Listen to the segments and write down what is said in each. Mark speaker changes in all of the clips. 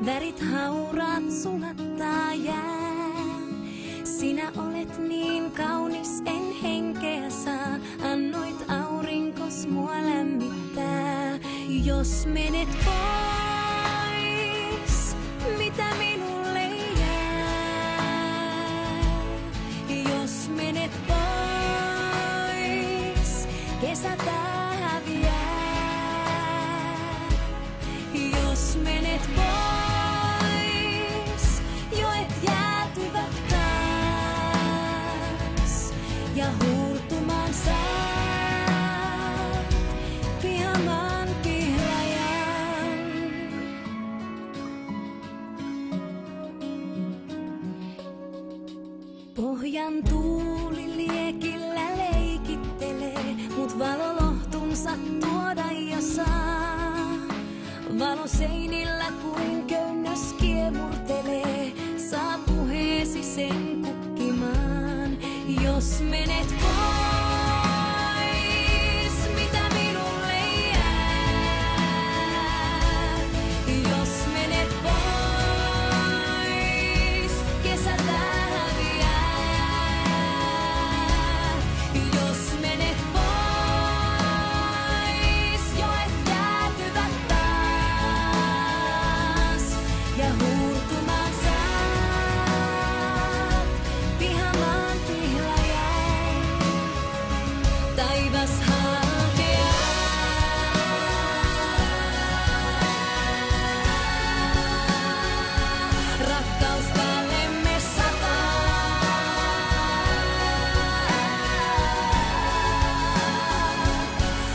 Speaker 1: värit hauraat sulattaa jään. Sinä olet niin kaunis, en henkeä saa, annoit aurinkos mua lämmittää. Jos menet pois, mitä minulle jää? Jos menet pois, kesä häviää. Jos menet pois, joet jäätyvät taas ja huurtumaan saat pihamaan pihlajan. Pohjan tuuli liekillä leikittelee, mut valolohtunsa tuoda jo saa. Valo seinillä kuin köynnös kiemurtelee, saa puheesi sen kukkimaan. Jos menet pois, mitä minulle jää? Jos menet pois, kesä häviää. Jos menet pois, joet jäätyvät taas ja huurtumaan saat pihamaan pihlajan. Taivas halkeaa, rakkaus päällemme sataa.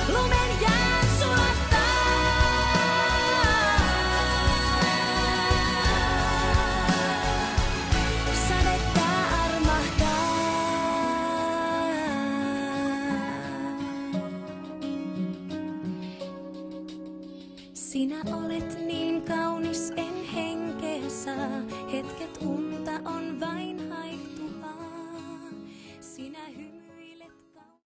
Speaker 1: Lumen jäät sulattaa. Sadetta armahtaa. Sinä olet niin kaunis, en henkeä saa. Hetket unta on vain